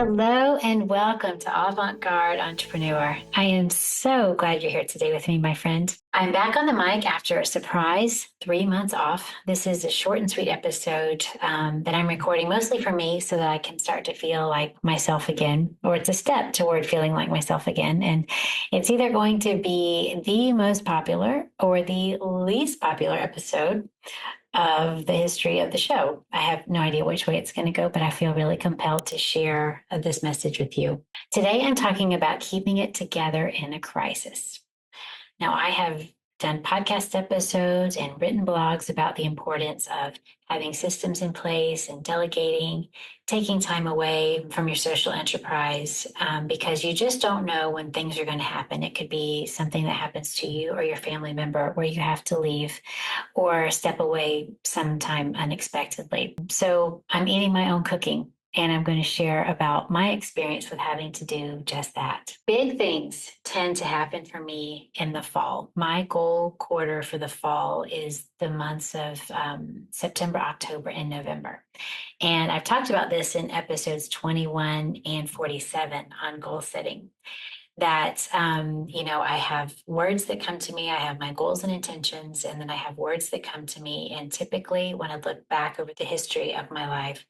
Hello and welcome to Avant-Garde Entrepreneur. I am so glad you're here today with me, my friend. I'm back on the mic after a surprise 3 months off. This is a short and sweet episode that I'm recording mostly for me so that I can start to feel like myself again, or it's a step toward feeling like myself again. And it's either going to be the most popular or the least popular episode of the history of the show. I have no idea which way it's going to go, but I feel really compelled to share this message with you. Today, I'm talking about keeping it together in a crisis. Now, I have done podcast episodes and written blogs about the importance of having systems in place and delegating, taking time away from your social enterprise, because you just don't know when things are going to happen. It could be something that happens to you or your family member where you have to leave or step away sometime unexpectedly. So I'm eating my own cooking. And I'm going to share about my experience with having to do just that. Big things tend to happen for me in the fall. My goal quarter for the fall is the months of September, October, and November. And I've talked about this in episodes 21 and 47 on goal setting. That, I have words that come to me. I have my goals and intentions, and then I have words that come to me. And typically, when I look back over the history of my life,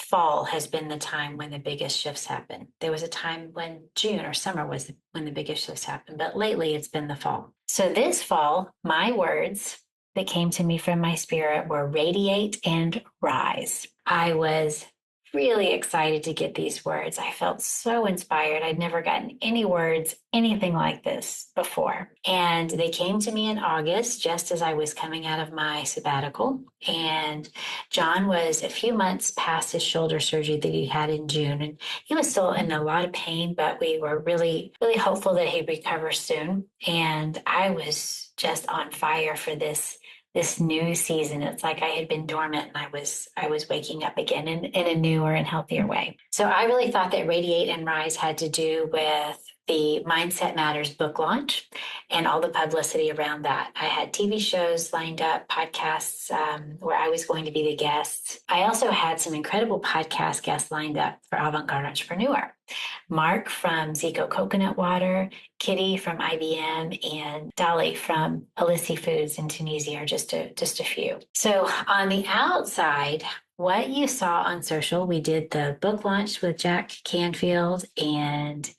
fall has been the time when the biggest shifts happen. There was a time when June or summer was when the biggest shifts happened, but lately it's been the fall. So this fall, my words that came to me from my spirit were radiate and rise. I was really excited to get these words. I felt so inspired. I'd never gotten any words, anything like this before. And they came to me in August, just as I was coming out of my sabbatical. And John was a few months past his shoulder surgery that he had in June. And he was still in a lot of pain, but we were really, really hopeful that he'd recover soon. And I was just on fire for this new season. It's like I had been dormant and I was waking up again in a newer and healthier way. So I really thought that Radiate and Rise had to do with the Mindset Matters book launch and all the publicity around that. I had TV shows lined up, podcasts where I was going to be the guest. I also had some incredible podcast guests lined up for Avant-Garde Entrepreneur. Mark from Zico Coconut Water, Kitty from IBM, and Dolly from Alissi Foods in Tunisia are just a few. So on the outside, what you saw on social, we did the book launch with Jack Canfield, and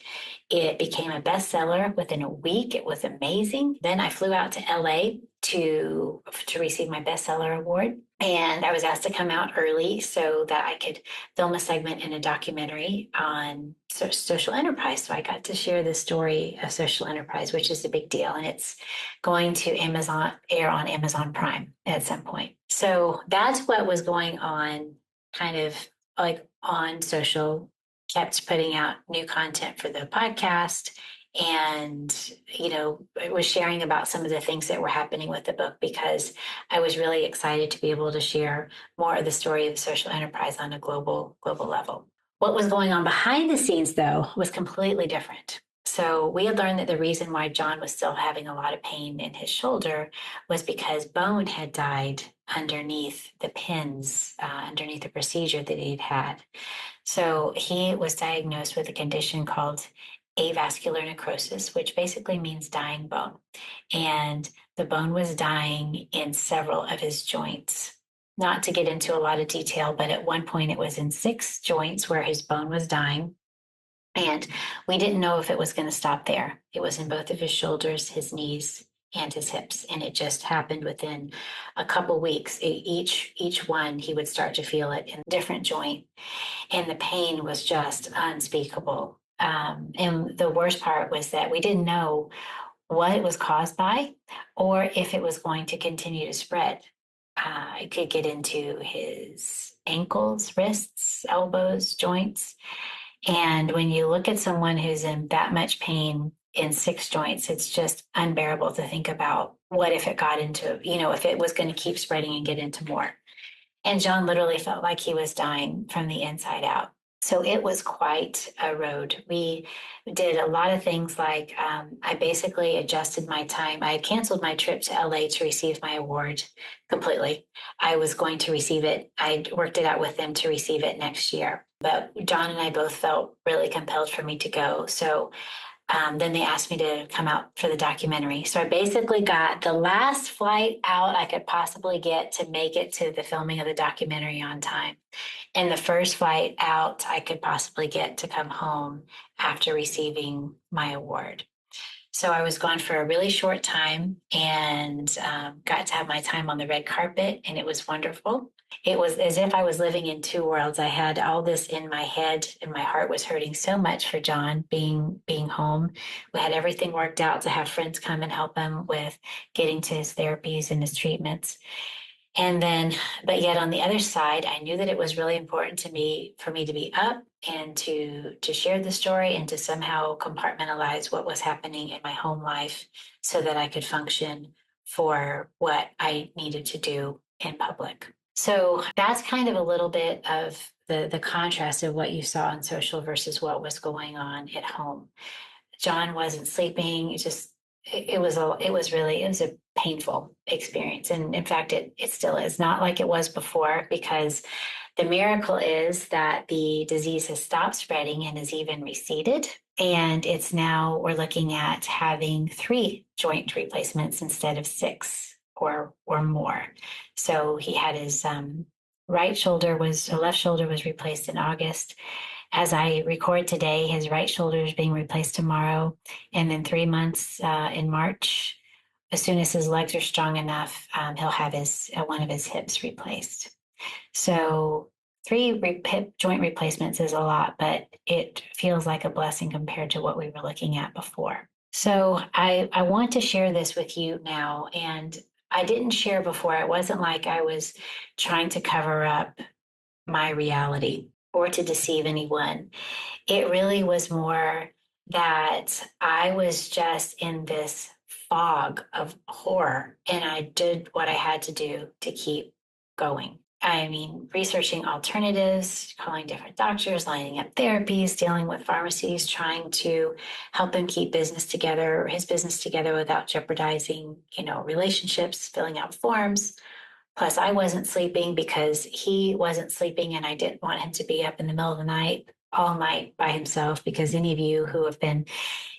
it became a bestseller within a week. It was amazing. Then I flew out to LA to receive my bestseller award. And I was asked to come out early so that I could film a segment in a documentary on social enterprise. So I got to share the story of social enterprise, which is a big deal. And it's going to air on Amazon Prime at some point. So that's what was going on, kind of like on social. Kept putting out new content for the podcast. And, I was sharing about some of the things that were happening with the book because I was really excited to be able to share more of the story of social enterprise on a global level. What was going on behind the scenes, though, was completely different. So we had learned that the reason why John was still having a lot of pain in his shoulder was because bone had died underneath the pins, underneath the procedure that he'd had. So he was diagnosed with a condition called avascular necrosis, which basically means dying bone. And the bone was dying in several of his joints. Not to get into a lot of detail, but at one point it was in 6 joints where his bone was dying. And we didn't know if it was going to stop there. It was in both of his shoulders, his knees, and his hips. And it just happened within a couple weeks. Each one, he would start to feel it in a different joint. And the pain was just unspeakable. And the worst part was that we didn't know what it was caused by or if it was going to continue to spread. It could get into his ankles, wrists, elbows, joints. And when you look at someone who's in that much pain in 6 joints, it's just unbearable to think about what if it got into, if it was going to keep spreading and get into more. And John literally felt like he was dying from the inside out. So it was quite a road. We did a lot of things like I basically adjusted my time. I had canceled my trip to LA to receive my award completely. I was going to receive it. I worked it out with them to receive it next year. But John and I both felt really compelled for me to go. So then they asked me to come out for the documentary. So I basically got the last flight out I could possibly get to make it to the filming of the documentary on time. And the first flight out I could possibly get to come home after receiving my award. So I was gone for a really short time and got to have my time on the red carpet, and it was wonderful. It was as if I was living in two worlds. I had all this in my head, and my heart was hurting so much for John being home. We had everything worked out to have friends come and help him with getting to his therapies and his treatments. And then, but yet on the other side, I knew that it was really important to me for me to be up and to share the story and to somehow compartmentalize what was happening in my home life so that I could function for what I needed to do in public. So that's kind of a little bit of the contrast of what you saw on social versus what was going on at home. John wasn't sleeping. It was a painful experience. And in fact, it still is not like it was before, because the miracle is that the disease has stopped spreading and has even receded. And it's now we're looking at having 3 joint replacements instead of 6 or more. So he had his left shoulder was replaced in August. As I record today, his right shoulder is being replaced tomorrow. And then 3 months in March, as soon as his legs are strong enough, he'll have one of his hips replaced. So 3 hip joint replacements is a lot, but it feels like a blessing compared to what we were looking at before. So I want to share this with you now. And I didn't share before. It wasn't like I was trying to cover up my reality or to deceive anyone. It really was more that I was just in this fog of horror, and I did what I had to do to keep going. I mean, researching alternatives, calling different doctors, lining up therapies, dealing with pharmacies, trying to help him keep his business together without jeopardizing, relationships, filling out forms. Plus, I wasn't sleeping because he wasn't sleeping, and I didn't want him to be up in the middle of the night, all night by himself, because any of you who have been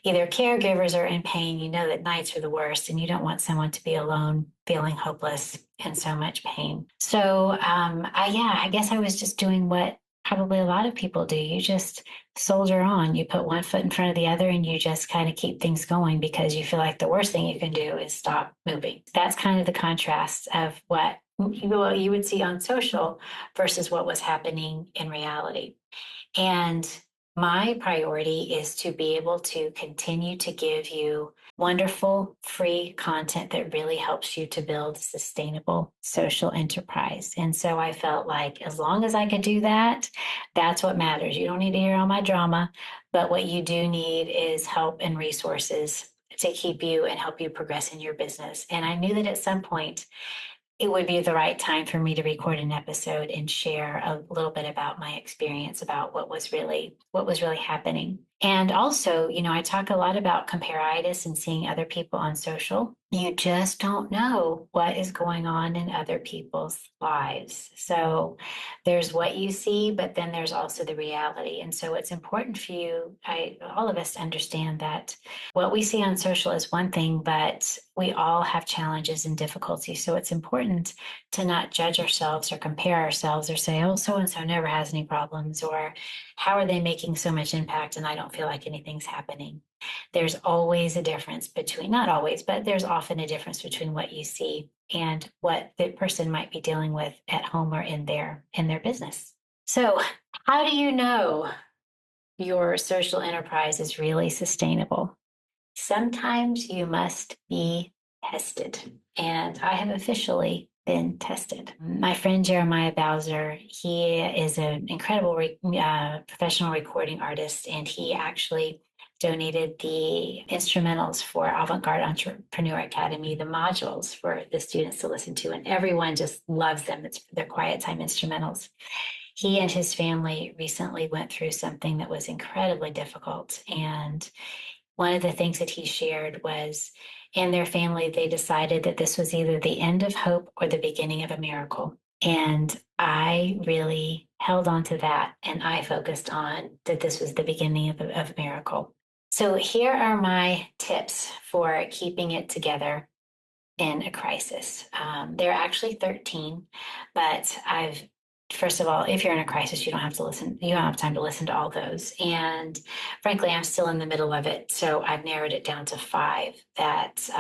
either caregivers or in pain, you know that nights are the worst, and you don't want someone to be alone, feeling hopeless and so much pain. So, I guess I was just doing what probably a lot of people do. You just soldier on. You put one foot in front of the other, and you just kind of keep things going because you feel like the worst thing you can do is stop moving. That's kind of the contrast of what you would see on social versus what was happening in reality. And my priority is to be able to continue to give you wonderful free content that really helps you to build sustainable social enterprise. And so I felt like as long as I could do that, that's what matters. You don't need to hear all my drama, but what you do need is help and resources to keep you and help you progress in your business. And I knew that at some point it would be the right time for me to record an episode and share a little bit about my experience about what was really happening. And also, I talk a lot about comparaitis and seeing other people on social. You just don't know what is going on in other people's lives. So there's what you see, but then there's also the reality. And so it's important for all of us to understand that what we see on social is one thing, but we all have challenges and difficulties. So it's important to not judge ourselves or compare ourselves or say, oh, so-and-so never has any problems, or how are they making so much impact and I don't feel like anything's happening. There's always a difference between, not always, but there's often a difference between what you see and what the person might be dealing with at home or in their business. So how do you know your social enterprise is really sustainable? Sometimes you must be tested, and I have officially been tested. My friend Jeremiah Bowser, he is an incredible professional recording artist, and he actually donated the instrumentals for Avantgarde Entrepreneur Academy, the modules for the students to listen to, and everyone just loves them. They're quiet time instrumentals. He and his family recently went through something that was incredibly difficult. And one of the things that he shared was in their family, they decided that this was either the end of hope or the beginning of a miracle. And I really held on to that and I focused on that this was the beginning of a miracle. So here are my tips for keeping it together in a crisis. There are actually 13, but first of all, if you're in a crisis, you don't have to listen. You don't have time to listen to all those. And frankly, I'm still in the middle of it. So I've narrowed it down to 5 that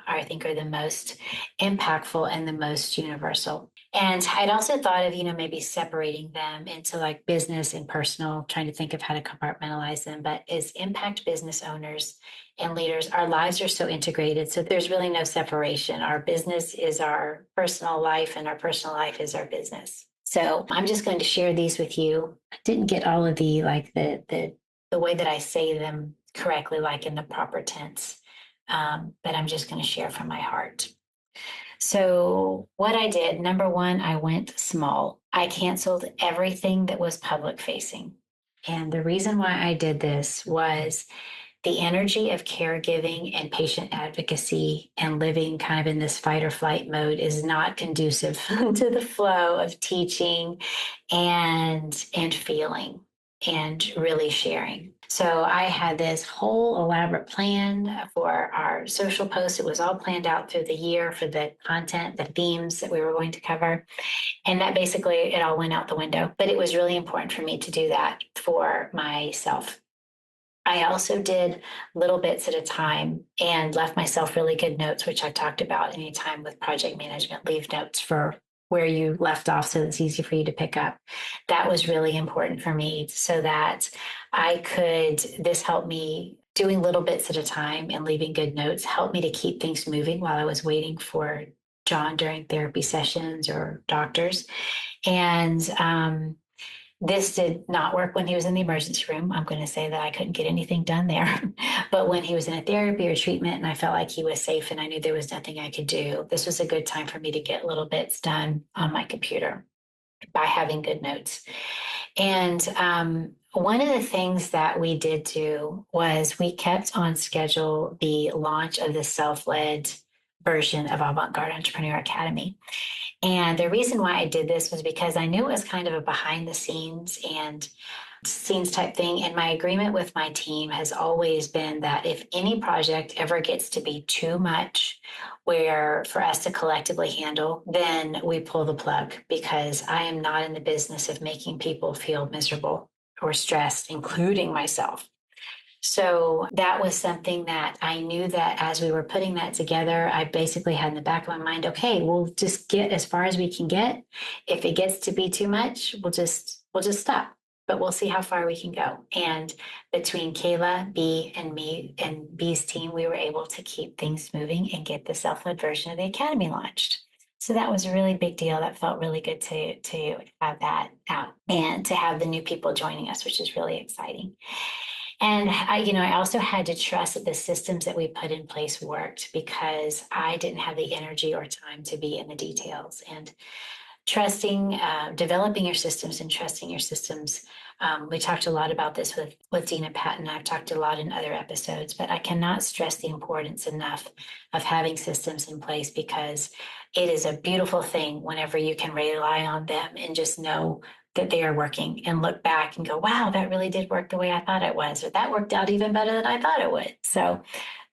I think are the most impactful and the most universal. And I'd also thought of, maybe separating them into like business and personal, trying to think of how to compartmentalize them. But as impact business owners and leaders, our lives are so integrated. So there's really no separation. Our business is our personal life and our personal life is our business. So I'm just going to share these with you. I didn't get all of the way that I say them correctly, like in the proper tense, but I'm just going to share from my heart. So what I did, number one, I went small. I canceled everything that was public facing. And the reason why I did this was the energy of caregiving and patient advocacy and living kind of in this fight or flight mode is not conducive to the flow of teaching and feeling and really sharing. So I had this whole elaborate plan for our social posts. It was all planned out through the year for the content, the themes that we were going to cover. And that basically, it all went out the window. But it was really important for me to do that for myself. I also did little bits at a time and left myself really good notes, which I talked about anytime with project management, leave notes for where you left off so it's easy for you to pick up. That was really important for me so that this helped me doing little bits at a time and leaving good notes, helped me to keep things moving while I was waiting for John during therapy sessions or doctors. And this did not work when he was in the emergency room. I'm going to say that I couldn't get anything done there. But when he was in a therapy or treatment and I felt like he was safe and I knew there was nothing I could do, this was a good time for me to get little bits done on my computer by having good notes. And one of the things that we did do was we kept on schedule the launch of the self-led version of Avant-Garde Entrepreneur Academy. And the reason why I did this was because I knew it was kind of a behind the scenes type thing. And my agreement with my team has always been that if any project ever gets to be too much where for us to collectively handle, then we pull the plug because I am not in the business of making people feel miserable or stressed, including myself. So that was something that I knew that as we were putting that together, I basically had in the back of my mind, okay, we'll just get as far as we can get. If it gets to be too much, we'll just stop, but we'll see how far we can go. And between Kayla, B, and me and B's team, we were able to keep things moving and get the self-led version of the Academy launched. So that was a really big deal. That felt really good to have that out and to have the new people joining us, which is really exciting. And I also had to trust that the systems that we put in place worked because I didn't have the energy or time to be in the details. And developing your systems and trusting your systems. We talked a lot about this with Dina Patton. I've talked a lot in other episodes, but I cannot stress the importance enough of having systems in place because it is a beautiful thing whenever you can rely on them and just know that they are working and look back and go, wow, that really did work the way I thought it was, or that worked out even better than I thought it would. So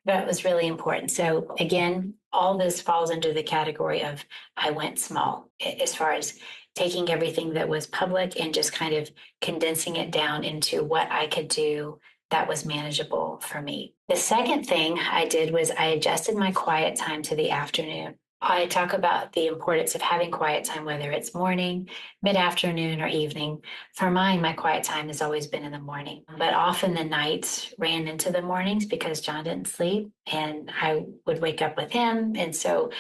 that was really important. So again, all this falls under the category of I went small as far as taking everything that was public and just kind of condensing it down into what I could do that was manageable for me. The second thing I did was I adjusted my quiet time to the afternoon. I talk about the importance of having quiet time, whether it's morning, mid-afternoon, or evening. For mine, my quiet time has always been in the morning, but often the nights ran into the mornings because John didn't sleep and I would wake up with him. And so,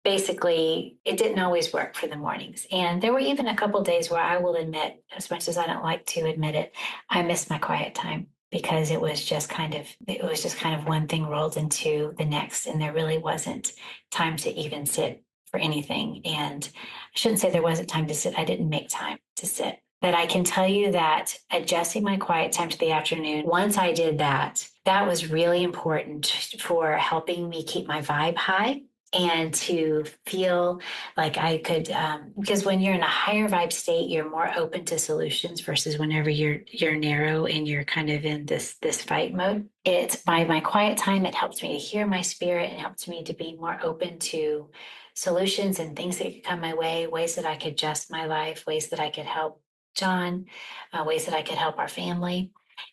basically it didn't always work for the mornings. And there were even a couple of days where I will admit, as much as I don't like to admit it, I missed my quiet time because it was just kind of one thing rolled into the next and there really wasn't time to even sit for anything. And I shouldn't say there wasn't time to sit. I didn't make time to sit. But I can tell you that adjusting my quiet time to the afternoon, once I did that, that was really important for helping me keep my vibe high and to feel like I could, because when you're in a higher vibe state, you're more open to solutions versus whenever you're narrow and you're kind of in this fight mode. It's by my quiet time, it helps me to hear my spirit and helps me to be more open to solutions and things that could come my way, ways that I could adjust my life, ways that I could help John, ways that I could help our family.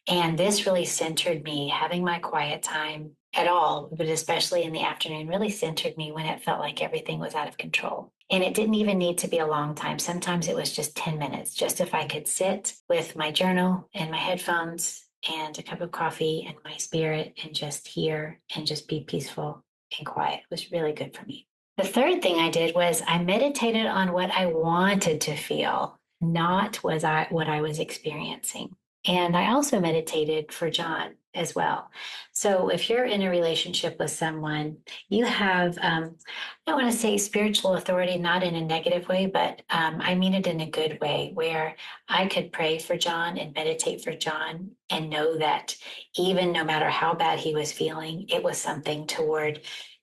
And this really centered me. Having my quiet time at all, but especially in the afternoon, really centered me when it felt like everything was out of control. And it didn't even need to be a long time. Sometimes it was just 10 minutes, just if I could sit with my journal and my headphones and a cup of coffee and my spirit and just hear and just be peaceful and quiet. It was really good for me. The third thing I did was I meditated on what I wanted to feel, not what I was experiencing. And I also meditated for John as well. So if you're in a relationship with someone, you have, I don't want to say spiritual authority, not in a negative way, but I mean it in a good way, where I could pray for John and meditate for John and know that even no matter how bad he was feeling, it was something toward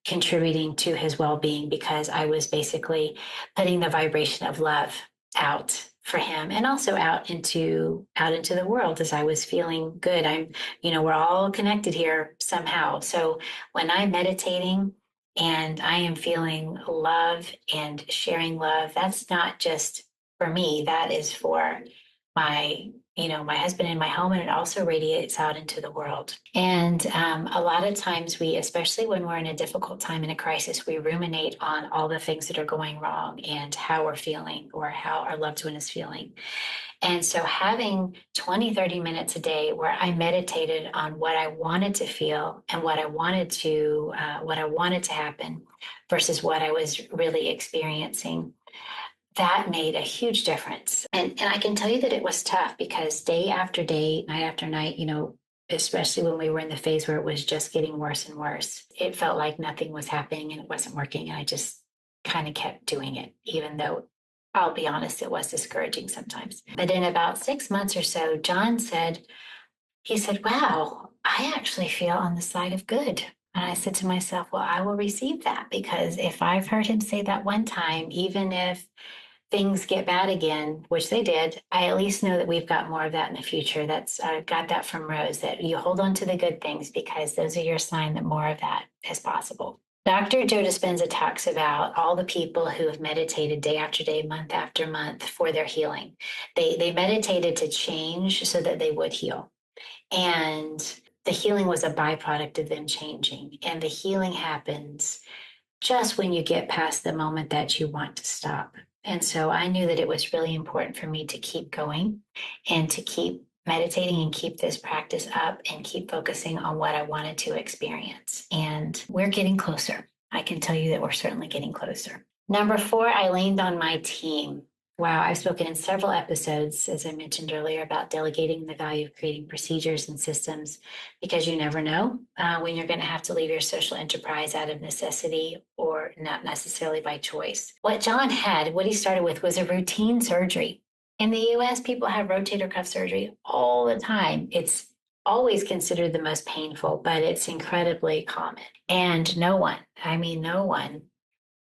contributing to his well-being, because I was basically putting the vibration of love out for him and also out into the world as I was feeling good. We're all connected here somehow. So when I'm meditating and I am feeling love and sharing love, that's not just for me, that is for my husband in my home, and it also radiates out into the world. And a lot of times we, especially when we're in a difficult time in a crisis, we ruminate on all the things that are going wrong and how we're feeling or how our loved one is feeling. And so having 20, 30 minutes a day where I meditated on what I wanted to feel and what I wanted to happen versus what I was really experiencing, that made a huge difference. And I can tell you that it was tough, because day after day, night after night, especially when we were in the phase where it was just getting worse and worse, it felt like nothing was happening and it wasn't working. And I just kind of kept doing it, even though I'll be honest, it was discouraging sometimes. But in about 6 months or so, John said, wow, I actually feel on the side of good. And I said to myself, well, I will receive that, because if I've heard him say that one time, even if things get bad again, which they did, I at least know that we've got more of that in the future. I got that from Rose, that you hold on to the good things, because those are your sign that more of that is possible. Dr. Joe Dispenza talks about all the people who have meditated day after day, month after month for their healing. They meditated to change so that they would heal. And the healing was a byproduct of them changing. And the healing happens just when you get past the moment that you want to stop. And so I knew that it was really important for me to keep going and to keep meditating and keep this practice up and keep focusing on what I wanted to experience. And we're getting closer. I can tell you that we're certainly getting closer. Number 4, I leaned on my team. Wow, I've spoken in several episodes, as I mentioned earlier, about delegating, the value of creating procedures and systems, because you never know when you're going to have to leave your social enterprise out of necessity or not necessarily by choice. What John had, what he started with, was a routine surgery. In the US, people have rotator cuff surgery all the time. It's always considered the most painful, but it's incredibly common. And no one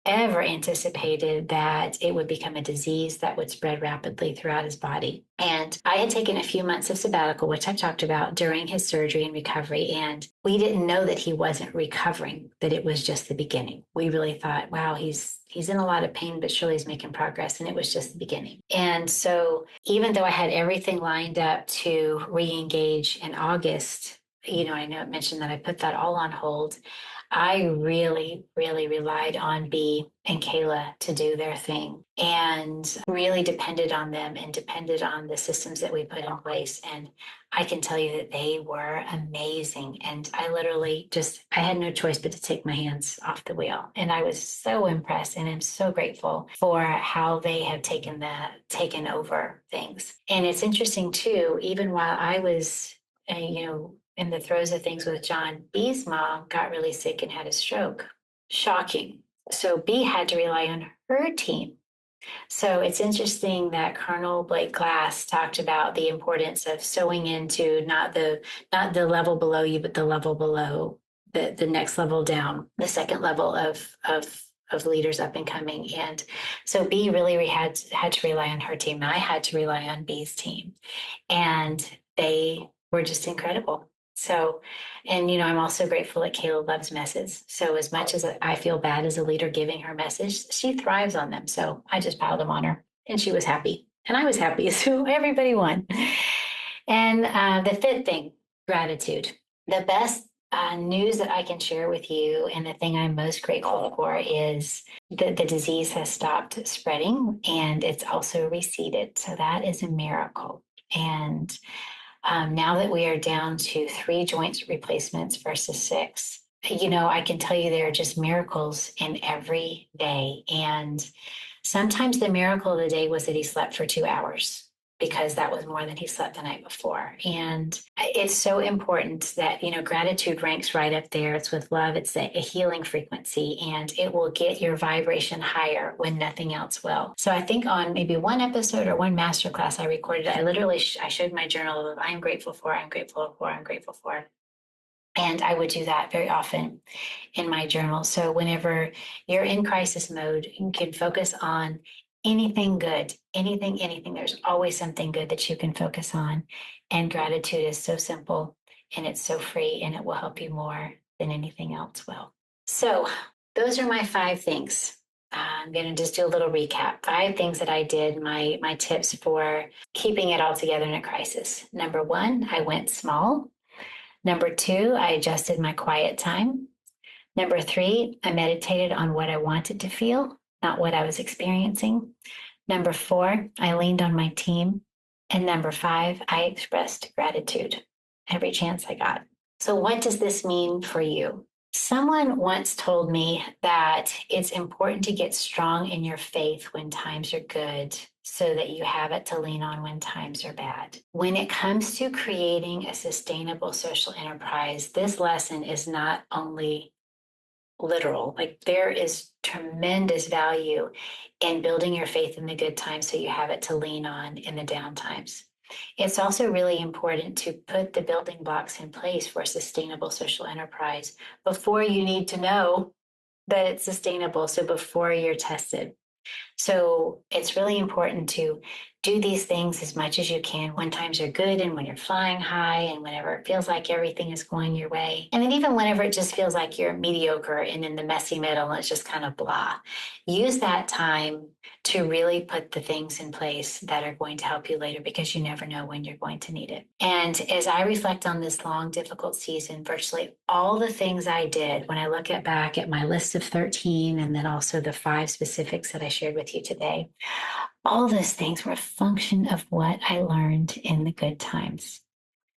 ever anticipated that it would become a disease that would spread rapidly throughout his body. And I had taken a few months of sabbatical, which I talked about during his surgery and recovery. And we didn't know that he wasn't recovering, that it was just the beginning. We really thought, wow, he's in a lot of pain, but surely he's making progress. And it was just the beginning. And so even though I had everything lined up to re-engage in August, I know I mentioned that I put that all on hold. I really, really relied on B and Kayla to do their thing, and really depended on them and depended on the systems that we put in place. And I can tell you that they were amazing. And I literally I had no choice but to take my hands off the wheel. And I was so impressed and I'm so grateful for how they have taken over things. And it's interesting too, even while I was, in the throes of things with John, B's mom got really sick and had a stroke. Shocking. So B had to rely on her team. So it's interesting that Colonel Blake Glass talked about the importance of sewing into not the level below you, but the level below, the next level down, the second level of leaders up and coming. And so B really had to rely on her team. And I had to rely on B's team. And they were just incredible. So, and I'm also grateful that Kayla loves messes. So, as much as I feel bad as a leader giving her message, she thrives on them. So, I just piled them on her, and she was happy, and I was happy. So, everybody won. And the fifth thing, gratitude. The best news that I can share with you, and the thing I'm most grateful for, is that the disease has stopped spreading and it's also receded. So, that is a miracle. And now that we are down to 3 joint replacements versus 6, I can tell you there are just miracles in every day. And sometimes the miracle of the day was that he slept for 2 hours, because that was more than he slept the night before. And it's so important that, gratitude ranks right up there. It's with love, it's a healing frequency, and it will get your vibration higher when nothing else will. So I think on maybe one episode or one masterclass I recorded, I literally I showed my journal of I'm grateful for, I'm grateful for, I'm grateful for. And I would do that very often in my journal. So whenever you're in crisis mode, you can focus on anything good, anything. There's always something good that you can focus on. And gratitude is so simple and it's so free, and it will help you more than anything else will. So those are my 5 things. I'm going to just do a little recap. 5 things that I did, my tips for keeping it all together in a crisis. Number 1, I went small. Number 2, I adjusted my quiet time. Number 3, I meditated on what I wanted to feel, not what I was experiencing. Number 4, I leaned on my team. And number 5, I expressed gratitude every chance I got. So what does this mean for you? Someone once told me that it's important to get strong in your faith when times are good, so that you have it to lean on when times are bad. When it comes to creating a sustainable social enterprise, this lesson is not only literal, like there is tremendous value in building your faith in the good times so you have it to lean on in the down times. It's also really important to put the building blocks in place for a sustainable social enterprise before you need to know that it's sustainable. So before you're tested. So it's really important to do these things as much as you can when times are good and when you're flying high and whenever it feels like everything is going your way. And then even whenever it just feels like you're mediocre and in the messy middle and it's just kind of blah. Use that time to really put the things in place that are going to help you later, because you never know when you're going to need it. And as I reflect on this long, difficult season, virtually all the things I did, when I look back at my list of 13 and then also the 5 specifics that I shared with you today, all those things were a function of what I learned in the good times.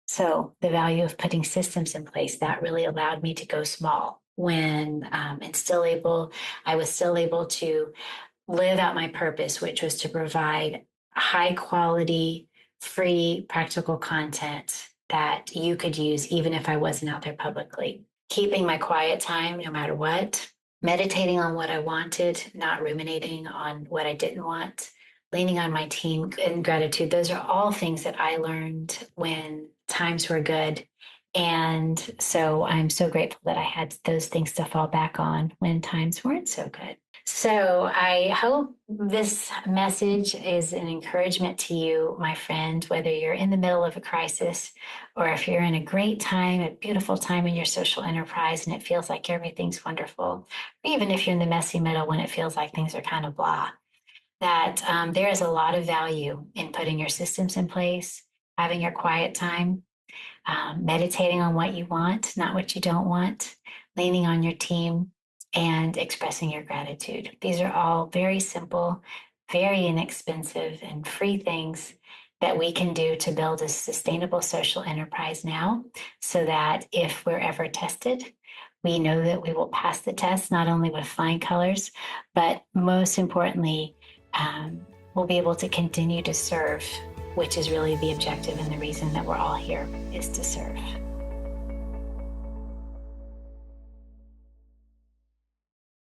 So the value of putting systems in place, that really allowed me to go small when I was still able to live out my purpose, which was to provide high quality, free, practical content that you could use even if I wasn't out there publicly. Keeping my quiet time no matter what, meditating on what I wanted, not ruminating on what I didn't want, leaning on my team and gratitude. Those are all things that I learned when times were good. And so I'm so grateful that I had those things to fall back on when times weren't so good. So I hope this message is an encouragement to you, my friend, whether you're in the middle of a crisis or if you're in a great time, a beautiful time in your social enterprise and it feels like everything's wonderful, or even if you're in the messy middle when it feels like things are kind of blah, that there is a lot of value in putting your systems in place, having your quiet time, meditating on what you want, not what you don't want, leaning on your team, and expressing your gratitude. These are all very simple, very inexpensive, and free things that we can do to build a sustainable social enterprise now, so that if we're ever tested, we know that we will pass the test, not only with flying colors, but most importantly, we'll be able to continue to serve, which is really the objective and the reason that we're all here, is to serve.